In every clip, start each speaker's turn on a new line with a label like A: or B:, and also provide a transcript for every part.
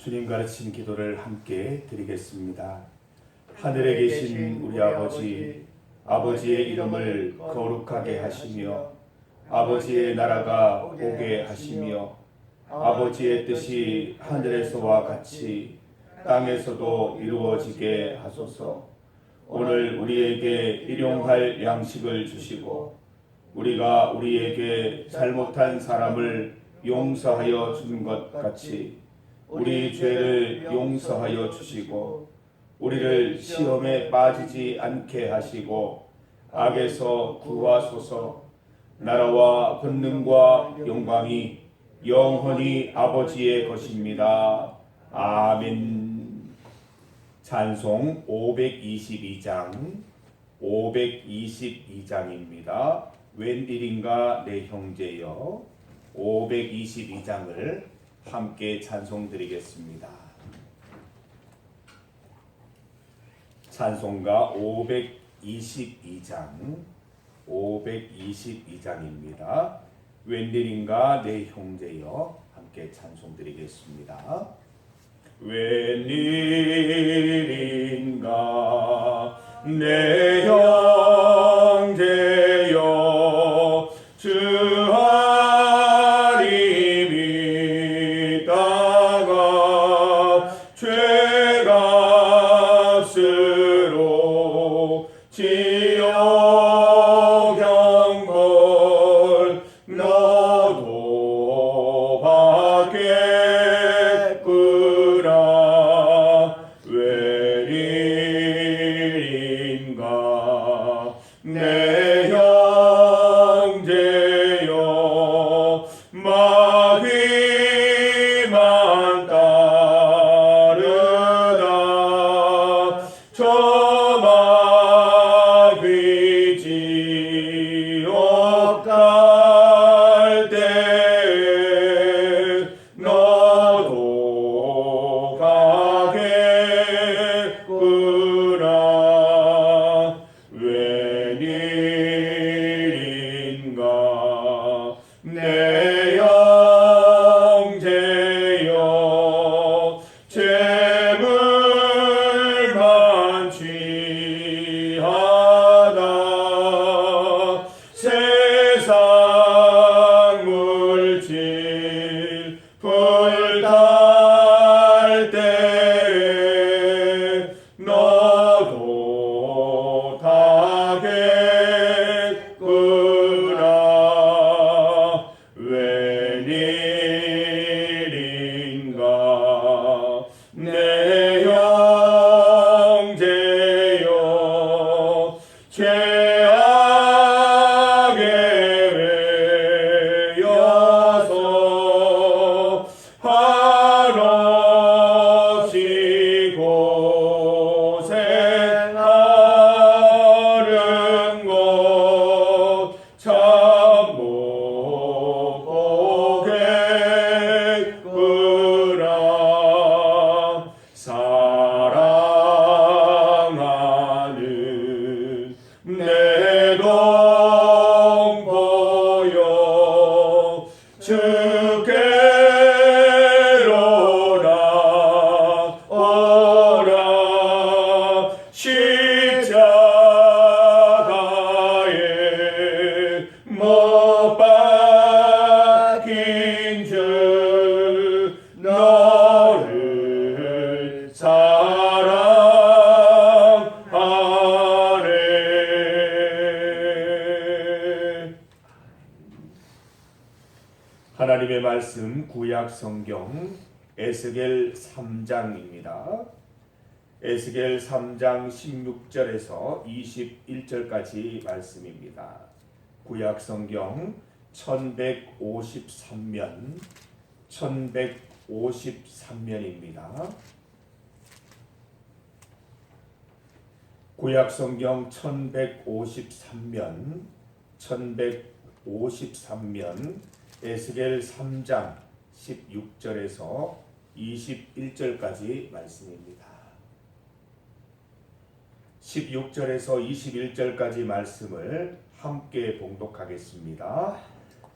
A: 주님 가르친 기도를 함께 드리겠습니다. 하늘에 계신 우리 아버지, 아버지의 이름을 거룩하게 하시며 아버지의 나라가 오게 하시며 아버지의 뜻이 하늘에서와 같이 땅에서도 이루어지게 하소서. 오늘 우리에게 일용할 양식을 주시고 우리가 우리에게 잘못한 사람을 용서하여 준 것 같이 우리 죄를 용서하여 주시고 우리를 시험에 빠지지 않게 하시고 악에서 구하소서. 나라와 권능과 영광이 영원히 아버지의 것입니다. 아멘. 찬송 522장입니다. 웬일인가 내 형제여. 522장을 함께 찬송드리겠습니다. 찬송가 522장입니다. 웬일인가 내 형제여. 함께 찬송드리겠습니다. 웬일인가 내 형제여. 주 하나님이 따가 죄값으로 지옥 형벌 너도 받겠구나. 웬일인가 내 형제여. 마귀만 따르다 저 마귀 지옥 갈 때 너도 가겠구나. 웬일인가 내 형제여. 재물만 취하다 세상 물질 불탈 때 너도 타겠구나. 웬일인가 내 형제여. 죄악에 외여서 한없이 고생하는 것 참 못 보겠구나. 사랑하는 내 동포여. 주께로 나오라. 십자가에 못 박힌 주 너를 사랑하네. 하나님의 말씀 구약 성경 에스겔 3장입니다. 에스겔 3장 16절에서 21절까지 말씀입니다. 구약 성경 1153면입니다. 구약 성경 1153면 에스겔 3장 16절에서 21절까지 말씀입니다. 16절에서 21절까지 말씀을 함께 봉독하겠습니다.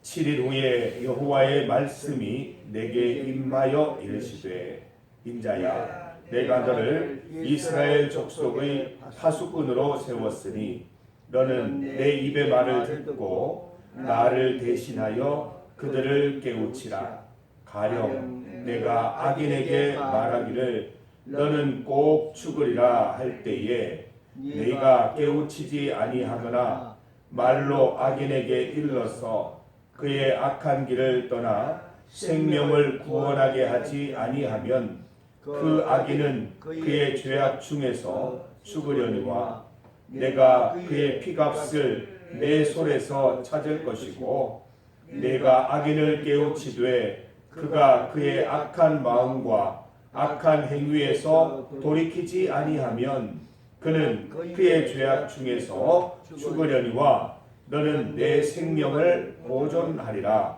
A: 7일 후에 여호와의 말씀이 내게 임하여 이르시되 인자야, 내가 너를 이스라엘 족속의 파수꾼으로 세웠으니 너는 내 입의 말을 듣고 나를 대신하여 그들을 깨우치라. 가령 내가 악인에게 말하기를 너는 꼭 죽으리라 할 때에 네가 깨우치지 아니하거나 말로 악인에게 일러서 그의 악한 길을 떠나 생명을 구원하게 하지 아니하면 그 악인은 그의 죄악 중에서 죽으려니와 내가 그의 피값을 내 손에서 찾을 것이고 내가 악인을 깨우치되 그가 그의 악한 마음과 악한 행위에서 돌이키지 아니하면 그는 그의 죄악 중에서 죽으려니와 너는 내 생명을 보존하리라.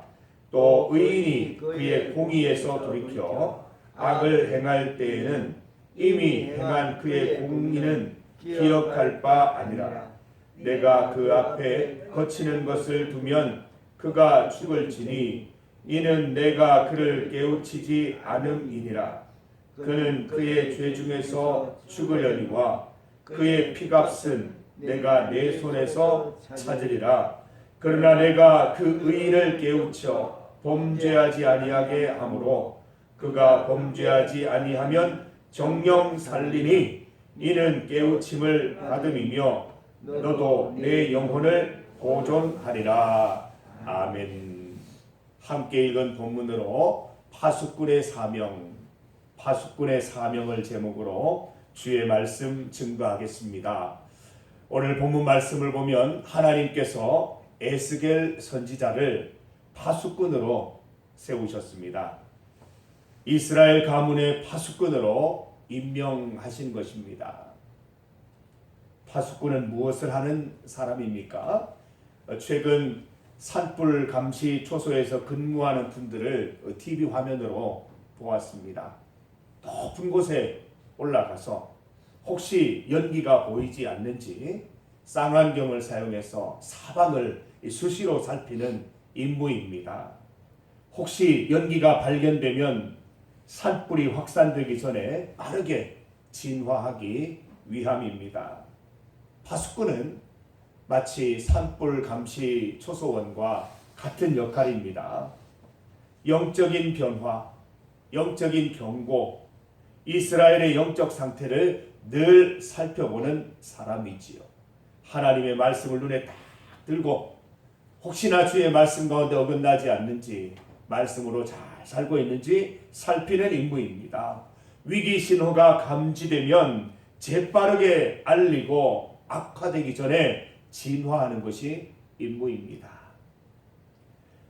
A: 또 의인이 그의 공의에서 돌이켜 악을 행할 때에는 이미 행한 그의 공의는 기억할 바 아니라 내가 그 앞에 거치는 것을 두면 그가 죽을지니 이는 내가 그를 깨우치지 않음이니라. 그는 그의 죄 중에서 죽으려니와 그의 피값은 내가 내 손에서 찾으리라. 그러나 내가 그 의인을 깨우쳐 범죄하지 아니하게 하므로 그가 범죄하지 아니하면 정령 살리니 이는 깨우침을 받음이며 너도 내 영혼을 보존하리라. 아멘. 함께 읽은 본문으로 파수꾼의 사명을 제목으로 주의 말씀 증거하겠습니다. 오늘 본문 말씀을 보면 하나님께서 에스겔 선지자를 파수꾼으로 세우셨습니다. 이스라엘 가문의 파수꾼으로 임명하신 것입니다. 파수꾼은 무엇을 하는 사람입니까? 최근 산불 감시 초소에서 근무하는 분들을 TV 화면으로 보았습니다. 높은 곳에 올라가서 혹시 연기가 보이지 않는지 쌍안경을 사용해서 사방을 수시로 살피는 임무입니다. 혹시 연기가 발견되면 산불이 확산되기 전에 빠르게 진화하기 위함입니다. 파수꾼은 마치 산불 감시 초소원과 같은 역할입니다. 영적인 변화, 영적인 경고, 이스라엘의 영적 상태를 늘 살펴보는 사람이지요. 하나님의 말씀을 눈에 딱 들고 혹시나 주의 말씀 가운데 어긋나지 않는지, 말씀으로 잘 살고 있는지 살피는 임무입니다. 위기 신호가 감지되면 재빠르게 알리고 악화되기 전에 진화하는 것이 임무입니다.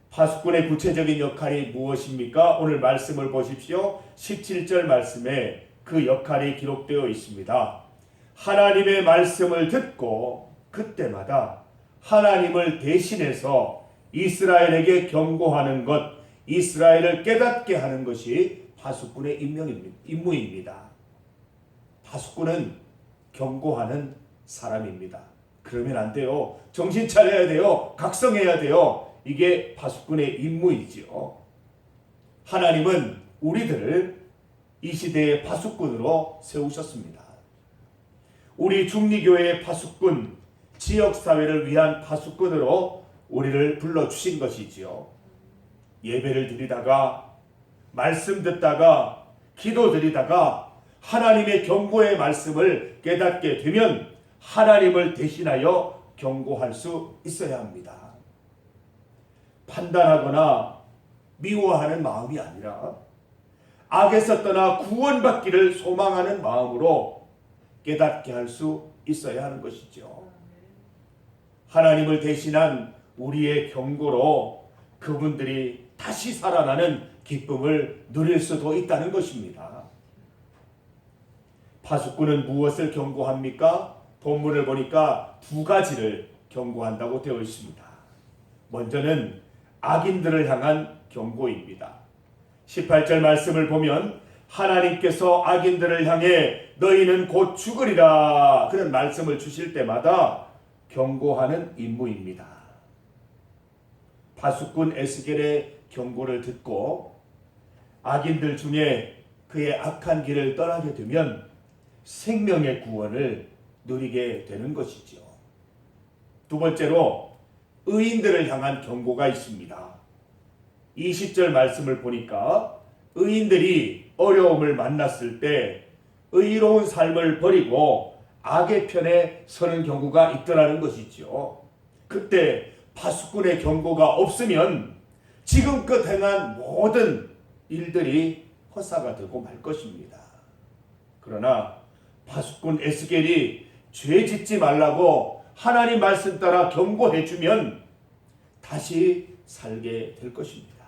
A: 파수꾼의 구체적인 역할이 무엇입니까? 오늘 말씀을 보십시오. 17절 말씀에 그 역할이 기록되어 있습니다. 하나님의 말씀을 듣고 그때마다 하나님을 대신해서 이스라엘에게 경고하는 것, 이스라엘을 깨닫게 하는 것이 파수꾼의 임무입니다. 파수꾼은 경고하는 사람입니다. 그러면 안 돼요. 정신 차려야 돼요. 각성해야 돼요. 이게 파수꾼의 임무이지요. 하나님은 우리들을 이 시대의 파수꾼으로 세우셨습니다. 우리 중리교회의 파수꾼, 지역사회를 위한 파수꾼으로 우리를 불러주신 것이지요. 예배를 드리다가, 말씀 듣다가, 기도 드리다가 하나님의 경고의 말씀을 깨닫게 되면 하나님을 대신하여 경고할 수 있어야 합니다. 판단하거나 미워하는 마음이 아니라 악에서 떠나 구원받기를 소망하는 마음으로 깨닫게 할 수 있어야 하는 것이죠. 하나님을 대신한 우리의 경고로 그분들이 다시 살아나는 기쁨을 누릴 수도 있다는 것입니다. 파수꾼은 무엇을 경고합니까? 본문을 보니까 두 가지를 경고한다고 되어 있습니다. 먼저는 악인들을 향한 경고입니다. 18절 말씀을 보면 하나님께서 악인들을 향해 너희는 곧 죽으리라 그런 말씀을 주실 때마다 경고하는 임무입니다. 파수꾼 에스겔의 경고를 듣고 악인들 중에 그의 악한 길을 떠나게 되면 생명의 구원을 누리게 되는 것이죠. 두 번째로 의인들을 향한 경고가 있습니다. 20절 말씀을 보니까 의인들이 어려움을 만났을 때 의로운 삶을 버리고 악의 편에 서는 경우가 있더라는 것이죠. 그때 파수꾼의 경고가 없으면 지금껏 행한 모든 일들이 헛사가 되고 말 것입니다. 그러나 파수꾼 에스겔이 죄 짓지 말라고 하나님 말씀 따라 경고해 주면 다시 살게 될 것입니다.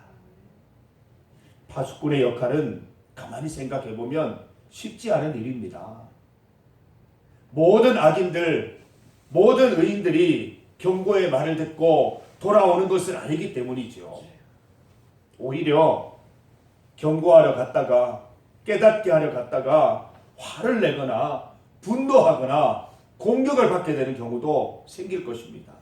A: 파수꾼의 역할은 가만히 생각해 보면 쉽지 않은 일입니다. 모든 악인들, 모든 의인들이 경고의 말을 듣고 돌아오는 것은 아니기 때문이죠. 오히려 경고하러 갔다가 깨닫게 하려 갔다가 화를 내거나 분노하거나 공격을 받게 되는 경우도 생길 것입니다.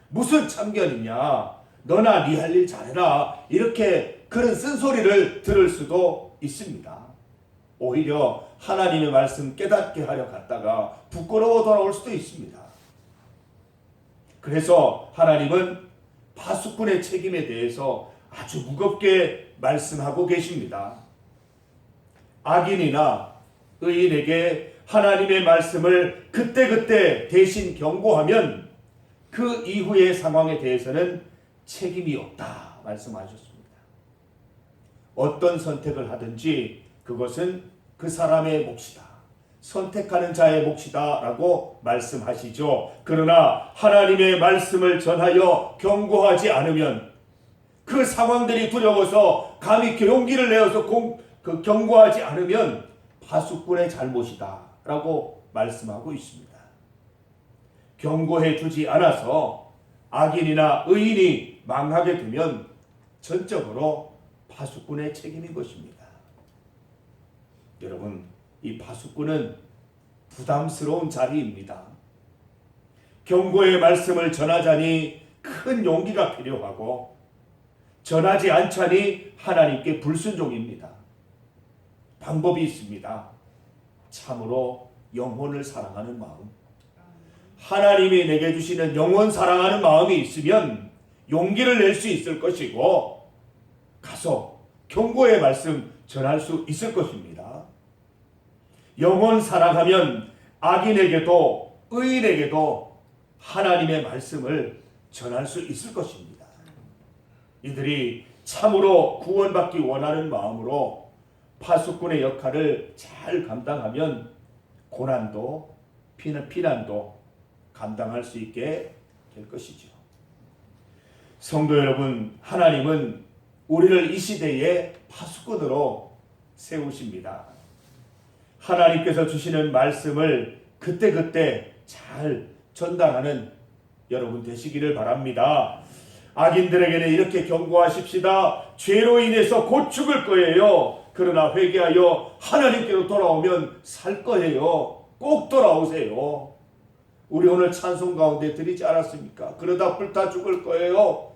A: 무슨 참견이냐, 너나 네 할 일 잘해라, 이렇게 그런 쓴소리를 들을 수도 있습니다. 오히려 하나님의 말씀 깨닫게 하려 갔다가 부끄러워 돌아올 수도 있습니다. 그래서 하나님은 파수꾼의 책임에 대해서 아주 무겁게 말씀하고 계십니다. 악인이나 의인에게 하나님의 말씀을 그때그때 대신 경고하면 그 이후의 상황에 대해서는 책임이 없다 말씀하셨습니다. 어떤 선택을 하든지 그것은 그 사람의 몫이다. 선택하는 자의 몫이다 라고 말씀하시죠. 그러나 하나님의 말씀을 전하여 경고하지 않으면 그 상황들이 두려워서 감히 용기를 내어서 경고하지 않으면 파수꾼의 잘못이다 라고 말씀하고 있습니다. 경고해 주지 않아서 악인이나 의인이 망하게 되면 전적으로 파수꾼의 책임인 것입니다. 여러분, 이 파수꾼은 부담스러운 자리입니다. 경고의 말씀을 전하자니 큰 용기가 필요하고 전하지 않자니 하나님께 불순종입니다. 방법이 있습니다. 참으로 영혼을 사랑하는 마음. 하나님이 내게 주시는 영혼 사랑하는 마음이 있으면 용기를 낼 수 있을 것이고 가서 경고의 말씀 전할 수 있을 것입니다. 영혼 사랑하면 악인에게도 의인에게도 하나님의 말씀을 전할 수 있을 것입니다. 이들이 참으로 구원받기 원하는 마음으로 파수꾼의 역할을 잘 감당하면 고난도 피난도 감당할 수 있게 될 것이죠. 성도 여러분, 하나님은 우리를 이 시대에 파수꾼으로 세우십니다. 하나님께서 주시는 말씀을 그때그때 잘 전달하는 여러분 되시기를 바랍니다. 악인들에게는 이렇게 경고하십시다. 죄로 인해서 곧 죽을 거예요. 그러나 회개하여 하나님께로 돌아오면 살 거예요. 꼭 돌아오세요. 우리 오늘 찬송 가운데 드리지 않았습니까? 그러다 불타 죽을 거예요.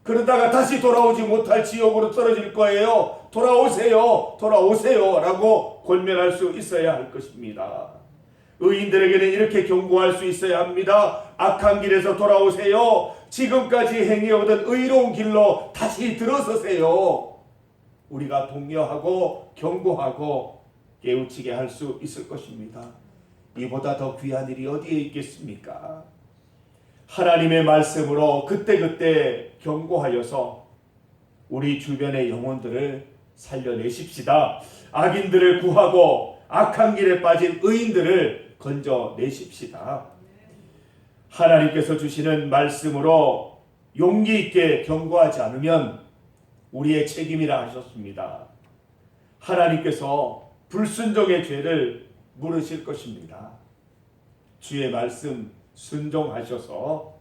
A: 그러다가 다시 돌아오지 못할 지옥으로 떨어질 거예요. 돌아오세요. 돌아오세요. 라고 권면할 수 있어야 할 것입니다. 의인들에게는 이렇게 경고할 수 있어야 합니다. 악한 길에서 돌아오세요. 지금까지 행해오던 의로운 길로 다시 들어서세요. 우리가 독려하고 경고하고 깨우치게 할 수 있을 것입니다. 이보다 더 귀한 일이 어디에 있겠습니까? 하나님의 말씀으로 그때그때 경고하여서 우리 주변의 영혼들을 살려내십시다. 악인들을 구하고 악한 길에 빠진 의인들을 건져내십시다. 하나님께서 주시는 말씀으로 용기 있게 경고하지 않으면 우리의 책임이라 하셨습니다. 하나님께서 불순종의 죄를 물으실 것입니다. 주의 말씀 순종하셔서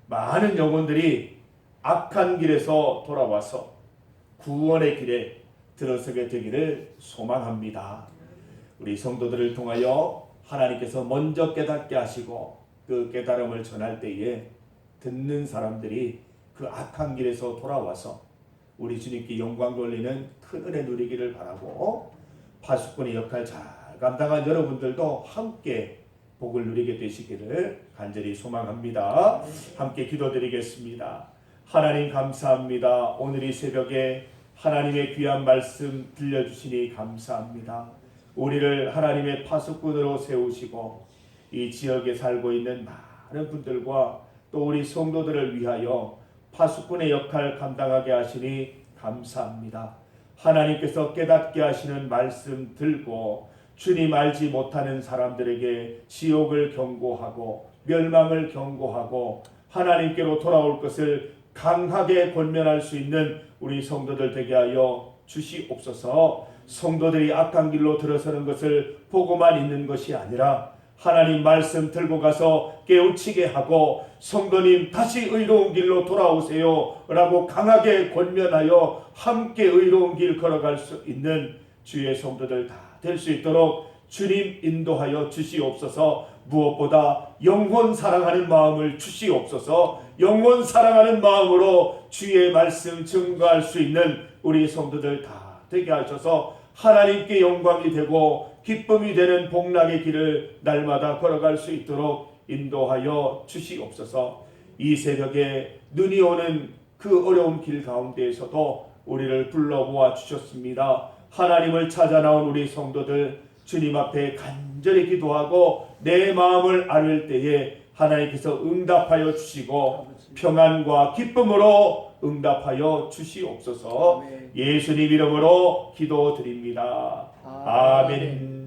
A: 많은 영혼들이 악한 길에서 돌아와서 구원의 길에 들어서게 되기를 소망합니다. 우리 성도들을 통하여 하나님께서 먼저 깨닫게 하시고 그 깨달음을 전할 때에 듣는 사람들이 그 악한 길에서 돌아와서 우리 주님께 영광 돌리는 큰 은혜 누리기를 바라고, 파수꾼의 역할 잘 감당한 여러분들도 함께 복을 누리게 되시기를 간절히 소망합니다. 함께 기도드리겠습니다. 하나님 감사합니다. 오늘 이 새벽에 하나님의 귀한 말씀 들려주시니 감사합니다. 우리를 하나님의 파수꾼으로 세우시고 이 지역에 살고 있는 많은 분들과 또 우리 성도들을 위하여 파수꾼의 역할 감당하게 하시니 감사합니다. 하나님께서 깨닫게 하시는 말씀 들고 주님 알지 못하는 사람들에게 지옥을 경고하고 멸망을 경고하고 하나님께로 돌아올 것을 강하게 권면할 수 있는 우리 성도들 되게 하여 주시옵소서. 성도들이 악한 길로 들어서는 것을 보고만 있는 것이 아니라 하나님 말씀 들고 가서 깨우치게 하고 성도님 다시 의로운 길로 돌아오세요 라고 강하게 권면하여 함께 의로운 길 걸어갈 수 있는 주의 성도들 다 될 수 있도록 주님 인도하여 주시옵소서. 무엇보다 영혼 사랑하는 마음을 주시옵소서. 영혼 사랑하는 마음으로 주의 말씀 증거할 수 있는 우리 성도들 다 되게 하셔서 하나님께 영광이 되고 기쁨이 되는 복락의 길을 날마다 걸어갈 수 있도록 인도하여 주시옵소서. 이 새벽에 눈이 오는 그 어려운 길 가운데에서도 우리를 불러 모아 주셨습니다. 하나님을 찾아 나온 우리 성도들 주님 앞에 간절히 기도하고 내 마음을 아뢰을 때에 하나님께서 응답하여 주시고 평안과 기쁨으로 응답하여 주시옵소서. 예수님 이름으로 기도드립니다. 아멘.